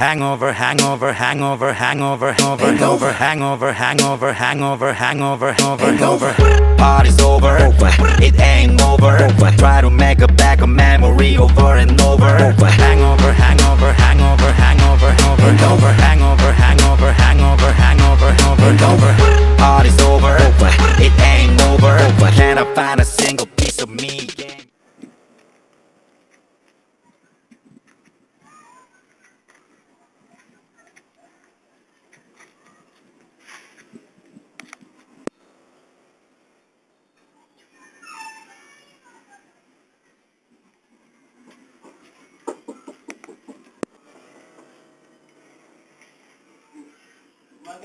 hangover, hangover, hangover, hangover, hangover, hangover, hangover, hangover, hangover, hangover. Party's over, it ain't over. Try to make a back a memory over and over. Hangover, hangover, hangover, hangover, hangover, hangover, hangover, hangover, hangover, hangover. Party's over, it ain't over. Can I find a single piece of me?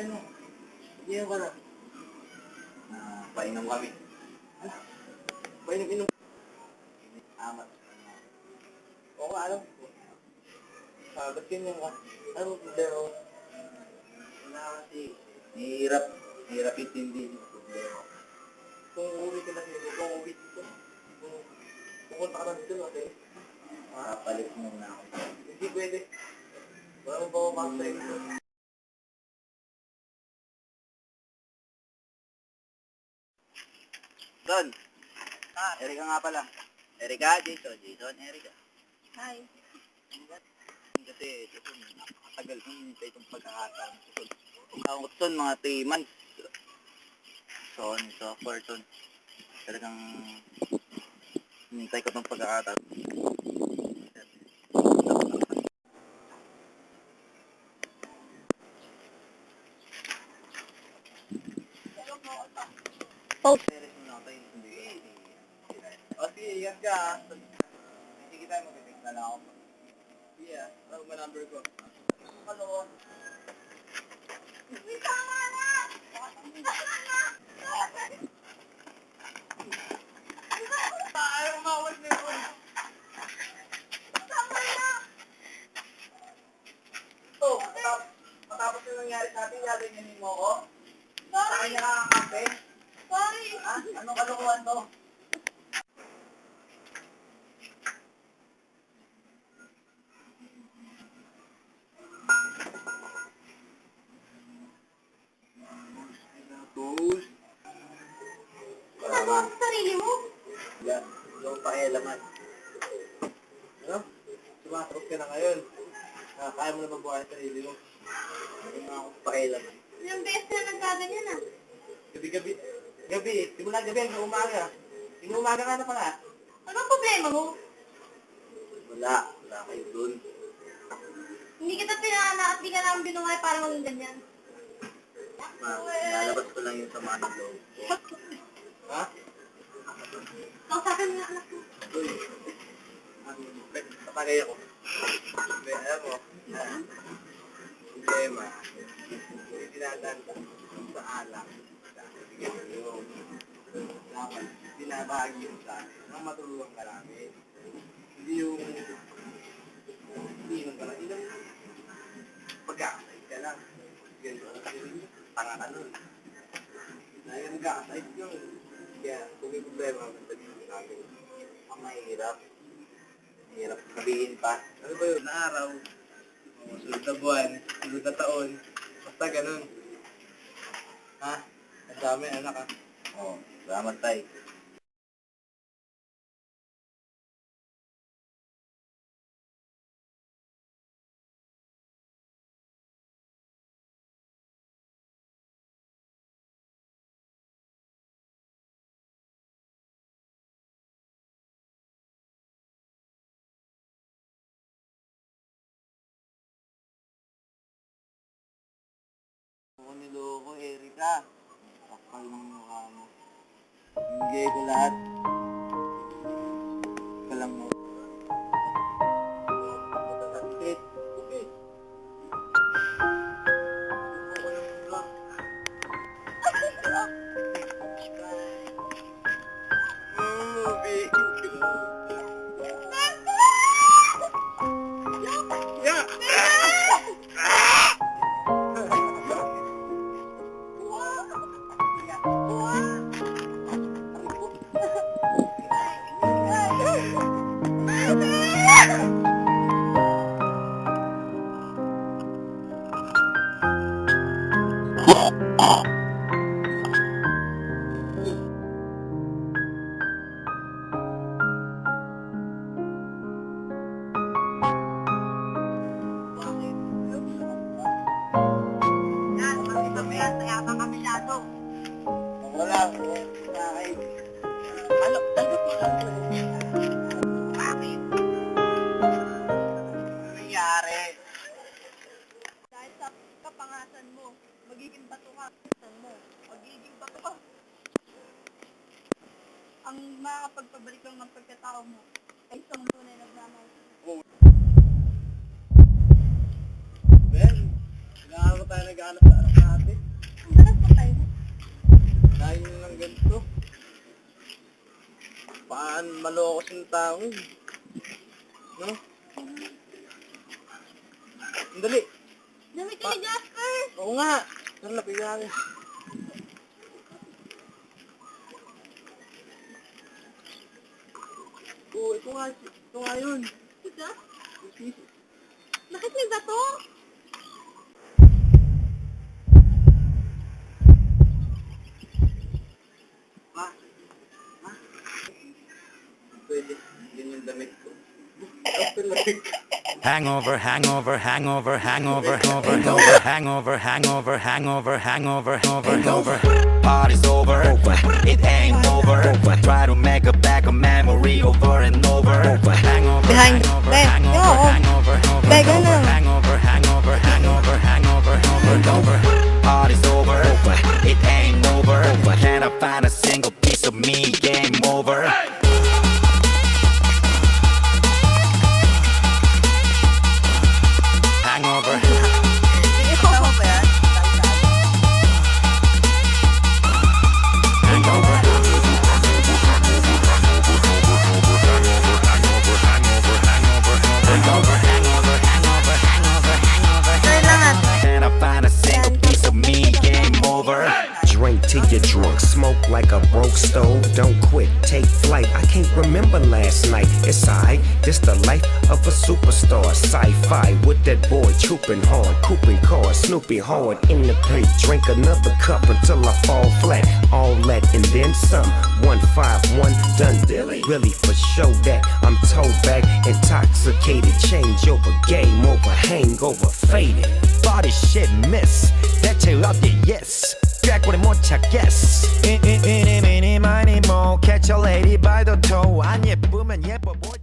Ganun. Iyan ka na. Painom kami. Painom-inom. Amat. Oo nga, alam ko. Ba't ganyan ka? Ano problema? Wala kasi. Hirap intindi yung problema. Kung uuwi ka na dito, kung uuwi dito, kung pupunta ka na dito, okay? Papalit muna ako. Hindi pwede. Wala mo ba mapasok sa ito? Don! Erika nga pala. Erika, Jason, Erika. Hi. Kasi, Jason, nakatagal kong hinintay itong pagkakataon. Ako son, mga 3 months. So on, so forth on. Talagang hinintay ko itong pagkakataon. Post. O sige, ingat ka ha. Sige tayo mag-text na lang ako. Sige ha, ano ba number ko? Ano? Ayaw umawag na yun. Oh, matapos yung nangyari sa atin, gaganyanin mo ko? Sa akin nakakakampi? Sorry. Ha? Anong kalukuhan to? Tools. Ano mo sa sarili mo? Yan. Yung pakialaman. Ano? Sumasakot ka na ngayon. Kaya mo na mabuhay sa sarili mo. Yung mga pakialaman. Ilang beses na nagkaganyan ah. Gabi. Simula gabi hanggang umaga. Hanggang umaga ka na pala. Anong problema mo? Wala kayo dun. Hindi kita pinana at di ka namin binungay para maging ganyan. Nalabas ko lang yung sama ng loob ko. Ha? Kausapin mo yung anak mo. Uy. Patagay ako. Alam mo, problema. Dinadaan sa alak. Dapat binabahagi yung sa akin. Nang matulungan ka namin. Hindi yung inom ka lang. Inom pag-aasay ka lang. Ganito ang sarili. Tanga ka nun. Dahil nag-aasay yun. Kaya kung may problema, sabihin namin. Ang mahirap. Mahirap sabihin pa. Ano ba yun? Na araw. O, sunod na buwan. Sunod na taon. Basta ganun. Ha? Ang dami, anak ha. Oo, salamat tayo. Ako niloko, Erika. Sakal ng mukha mo. Binigay ko lahat. Ka lang mo. Sakit. Okay. ang makakapagpabalik lang ng pagkatao mo ay isang tunay na nagmamahal. Ben, kailangan mo tayo nag-aanap sa anak natin. Ang dalas pa tayo. Dahil nyo lang ganito. Paan maloko ng tao. No? Ang dali. Dami ka ni Jasper! Oo nga. Saan lapigan natin? Oo, ito nga yun. Ito? Bakit may bato? Ma? Ma? Pwede. Yan yung damit ko. Hangover, hangover, hangover, hangover, hangover, hangover, hangover, hangover, hangover, hangover. Party's over, it ain't over. Try to make a back a memory over and over. Hangover, Behind. hangover, Be, hangover, oo. hangover, Be, hangover, ganun. hangover, hangover, hangover, hangover, hangover. Party's over, it ain't over. Can I find a single piece of me? Game over. Hangover. Tama ba yan? Hangover. Turn lang natin. Can I find a single piece of me? Game over. Drink till you're drunk, smoke like a broke stove. Don't quit, take flight. I can't remember last night. It's alright, this the life of a superstar. Sci-fi with that boy trooping hard, cooping cars, Snoopy hard in the paint. Drink another cup until I fall flat. All that and then some. 151 done dilly. Really for show that I'm toe back, intoxicated. Change over, game over, hangover, faded. Body shit miss. 대체 어디 yes. 꾀꼬리 못 찾겠어. 이니 미니 많이 뭐 catch a lady by the toe. 안 예쁘면 예뻐 보여.